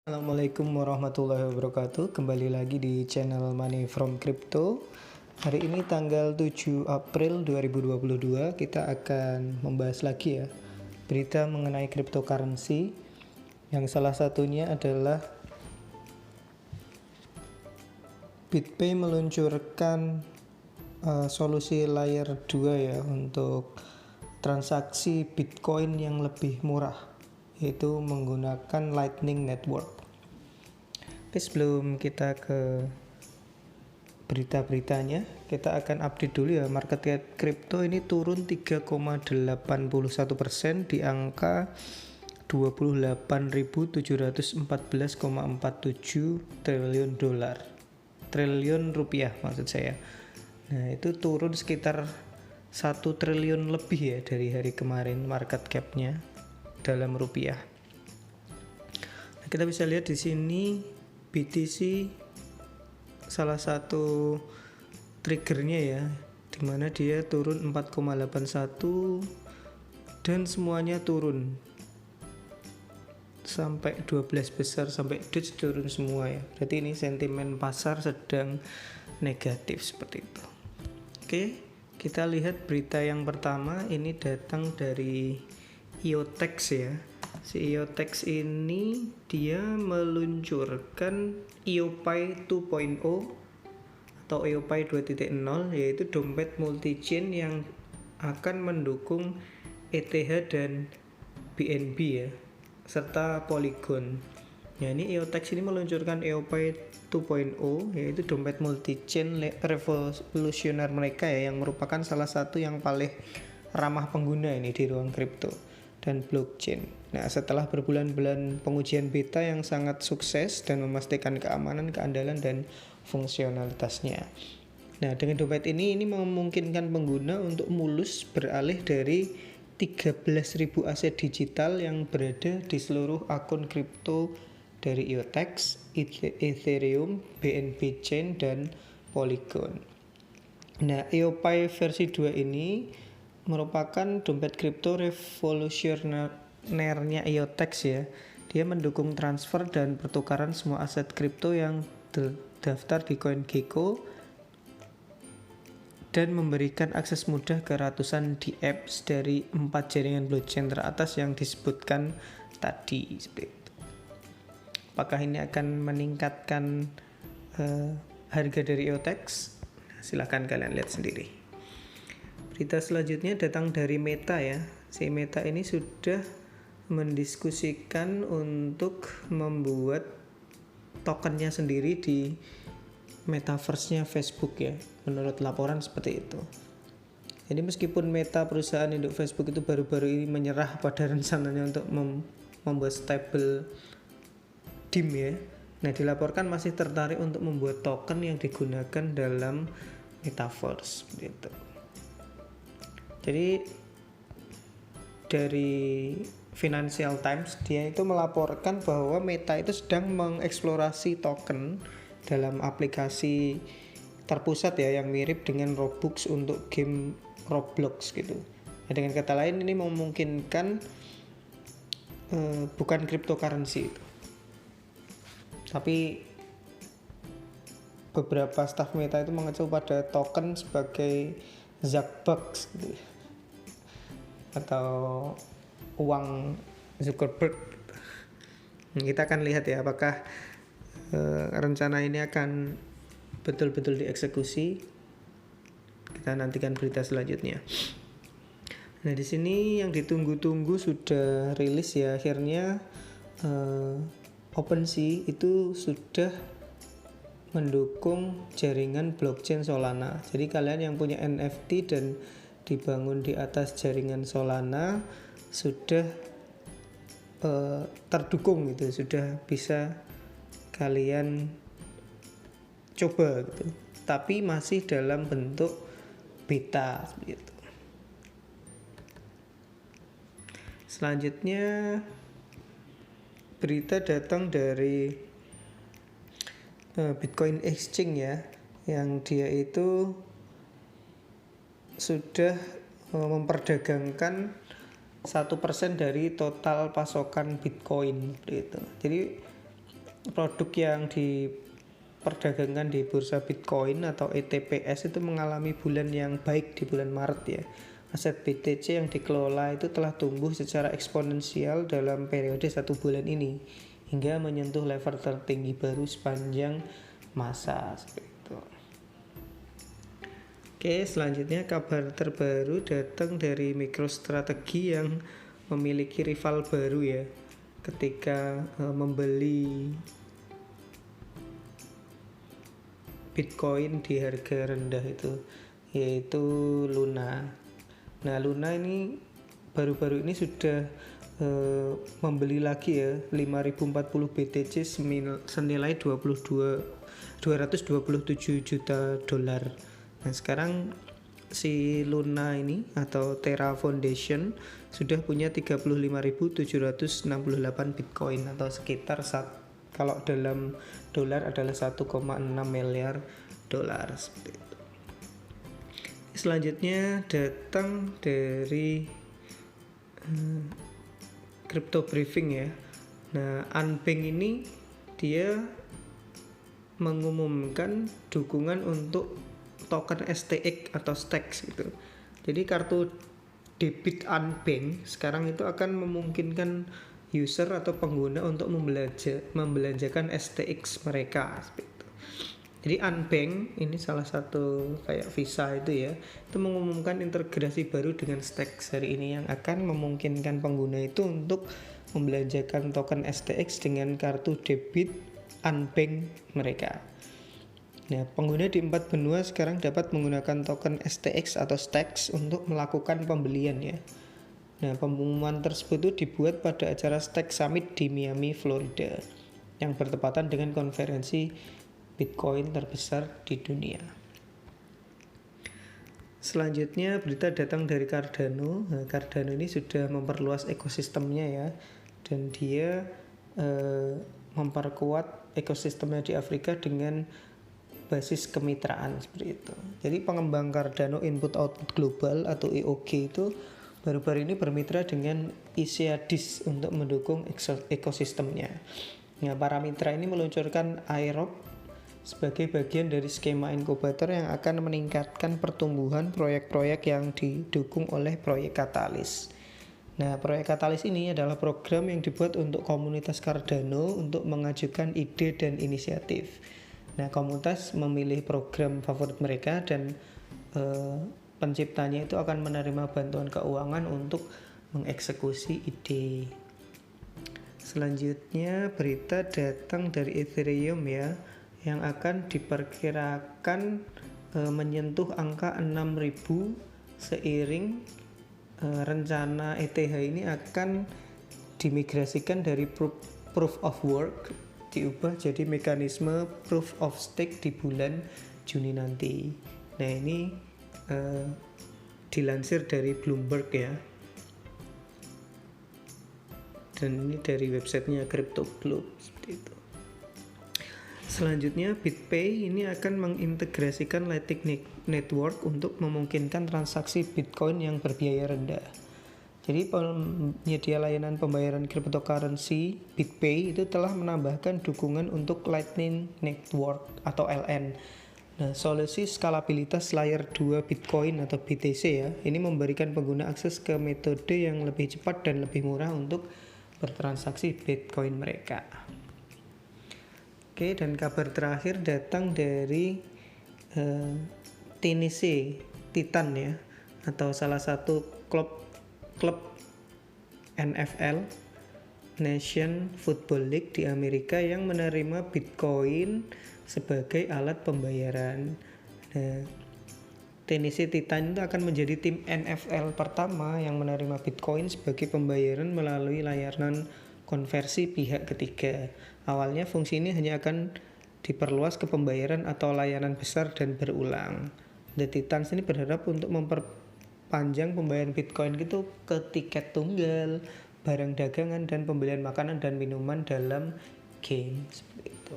Assalamualaikum warahmatullahi wabarakatuh. Kembali lagi di channel Money from Crypto. Hari ini tanggal 7 April 2022 kita akan membahas lagi ya berita mengenai cryptocurrency, yang salah satunya adalah BitPay meluncurkan solusi layer 2 ya untuk transaksi Bitcoin yang lebih murah, yaitu menggunakan Lightning Network. Oke, sebelum kita ke berita-beritanya, kita akan update dulu ya. Market cap kripto ini turun 3,81% di angka 28.714,47 triliun dolar. Triliun rupiah maksud saya. Nah, itu turun sekitar 1 triliun lebih ya dari hari kemarin market cap-nya dalam rupiah. Nah, kita bisa lihat di sini BTC salah satu triggernya ya, dimana dia turun 4,81 dan semuanya turun sampai 12 besar, sampai Dutch turun semua ya. Berarti ini sentimen pasar sedang negatif seperti itu. Oke, kita lihat berita yang pertama. Ini datang dari IOTEX ya. Si IOTEX ini dia meluncurkan IOPAY 2.0 atau IOPAY 2.0, yaitu dompet multi-chain yang akan mendukung ETH dan BNB ya, serta Polygon. Nah, ini IOTEX ini meluncurkan IOPAY 2.0, yaitu dompet multi-chain revolusioner mereka ya, yang merupakan salah satu yang paling ramah pengguna ini di ruang kripto dan blockchain. Nah, setelah berbulan-bulan pengujian beta yang sangat sukses dan memastikan keamanan, keandalan, dan fungsionalitasnya. Nah, dengan dompet ini memungkinkan pengguna untuk mulus beralih dari 13.000 aset digital yang berada di seluruh akun kripto dari IOTEX, Ethereum, BNB Chain, dan Polygon. Nah, IOPAY versi 2 ini merupakan dompet kripto revolusionernya IOTEX ya. Dia mendukung transfer dan pertukaran semua aset kripto yang terdaftar di CoinGecko dan memberikan akses mudah ke ratusan dApps dari 4 jaringan blockchain teratas yang disebutkan tadi. Apakah ini akan meningkatkan harga dari IOTEX? Silahkan kalian lihat sendiri. Berita selanjutnya datang dari Meta ya. Si Meta ini sudah mendiskusikan untuk membuat tokennya sendiri di metaverse-nya Facebook ya. Menurut laporan seperti itu. Jadi meskipun Meta, perusahaan induk Facebook, itu baru-baru ini menyerah pada rencananya untuk membuat stable DIM ya. Nah, dilaporkan masih tertarik untuk membuat token yang digunakan dalam metaverse gitu. Jadi dari Financial Times, dia itu melaporkan bahwa Meta itu sedang mengeksplorasi token dalam aplikasi terpusat ya, yang mirip dengan Robux untuk game Roblox gitu. Nah, dengan kata lain ini memungkinkan bukan cryptocurrency itu, tapi beberapa staf Meta itu mengacu pada token sebagai Zuckbucks gitu, atau uang Zuckerberg. Kita akan lihat ya apakah rencana ini akan betul-betul dieksekusi. Kita nantikan berita selanjutnya. Nah, di sini yang ditunggu-tunggu sudah rilis ya, akhirnya OpenSea itu sudah mendukung jaringan blockchain Solana. Jadi kalian yang punya NFT dan dibangun di atas jaringan Solana sudah terdukung gitu, sudah bisa kalian coba gitu. Tapi masih dalam bentuk beta gitu. Selanjutnya berita datang dari Bitcoin Exchange ya, yang dia itu sudah memperdagangkan 1% dari total pasokan Bitcoin gitu. Jadi produk yang diperdagangkan di bursa Bitcoin atau ETPS itu mengalami bulan yang baik di bulan Maret ya. Aset BTC yang dikelola itu telah tumbuh secara eksponensial dalam periode 1 bulan ini hingga menyentuh level tertinggi baru sepanjang masa seperti itu. Oke, selanjutnya kabar terbaru datang dari MicroStrategy yang memiliki rival baru ya ketika membeli Bitcoin di harga rendah itu, yaitu Luna. Nah, Luna ini baru-baru ini sudah membeli lagi ya 5040 BTC senilai 227 juta dolar. Nah, sekarang si Luna ini atau Terra Foundation sudah punya 35.768 Bitcoin atau sekitar kalau dalam dolar adalah 1,6 miliar dolar seperti itu. Selanjutnya datang dari Crypto Briefing ya. Nah, Unbank ini dia mengumumkan dukungan untuk token STX atau STAX gitu. Jadi kartu debit Unbank sekarang itu akan memungkinkan user atau pengguna untuk membelanjakan STX mereka seperti itu. Jadi Unbank ini salah satu kayak Visa itu ya, itu mengumumkan integrasi baru dengan STAX hari ini yang akan memungkinkan pengguna itu untuk membelanjakan token STX dengan kartu debit Unbank mereka. Nah, pengguna di 4 benua sekarang dapat menggunakan token STX atau STAX untuk melakukan pembelian ya. Nah, pengumuman tersebut itu dibuat pada acara STAX Summit di Miami, Florida yang bertepatan dengan konferensi Bitcoin terbesar di dunia. Selanjutnya berita datang dari Cardano. Nah, Cardano ini sudah memperluas ekosistemnya ya, dan dia memperkuat ekosistemnya di Afrika dengan basis kemitraan seperti itu. Jadi pengembang Cardano Input Output Global atau EOG itu baru-baru ini bermitra dengan ICEADIS untuk mendukung ekosistemnya. Nah, para mitra ini meluncurkan Aerob sebagai bagian dari skema inkubator yang akan meningkatkan pertumbuhan proyek-proyek yang didukung oleh proyek Katalis. Nah, proyek Katalis ini adalah program yang dibuat untuk komunitas Cardano untuk mengajukan ide dan inisiatif. Nah, komunitas memilih program favorit mereka dan penciptanya itu akan menerima bantuan keuangan untuk mengeksekusi ide. Selanjutnya berita datang dari Ethereum ya, yang akan diperkirakan menyentuh angka 6.000 seiring rencana ETH ini akan dimigrasikan dari proof of work diubah jadi mekanisme proof of stake di bulan Juni nanti. Nah, ini dilansir dari Bloomberg ya, dan ini dari websitenya Crypto Globe seperti itu. Selanjutnya BitPay ini akan mengintegrasikan Lightning Network untuk memungkinkan transaksi Bitcoin yang berbiaya rendah. Jadi penyedia layanan pembayaran cryptocurrency BitPay itu telah menambahkan dukungan untuk Lightning Network atau LN. Nah, solusi skalabilitas layer 2 Bitcoin atau BTC ya, ini memberikan pengguna akses ke metode yang lebih cepat dan lebih murah untuk bertransaksi Bitcoin mereka. Oke, dan kabar terakhir datang dari Tennessee Titan ya, atau salah satu klub NFL Nation Football League di Amerika yang menerima Bitcoin sebagai alat pembayaran. Nah, Tennessee Titan itu akan menjadi tim NFL pertama yang menerima Bitcoin sebagai pembayaran melalui layanan konversi pihak ketiga. Awalnya fungsi ini hanya akan diperluas ke pembayaran atau layanan besar dan berulang. The Titans ini berharap untuk memperpanjang pembayaran Bitcoin gitu ke tiket tunggal, barang dagangan, dan pembelian makanan dan minuman dalam game seperti itu.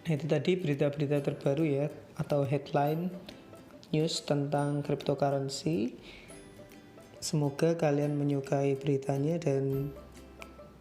Nah, itu tadi berita-berita terbaru ya, atau headline news tentang cryptocurrency. Semoga kalian menyukai beritanya dan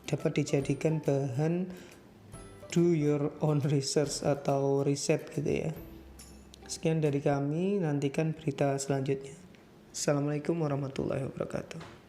dapat dijadikan bahan do your own research atau riset gitu ya. Sekian dari kami, nantikan berita selanjutnya. Assalamualaikum warahmatullahi wabarakatuh.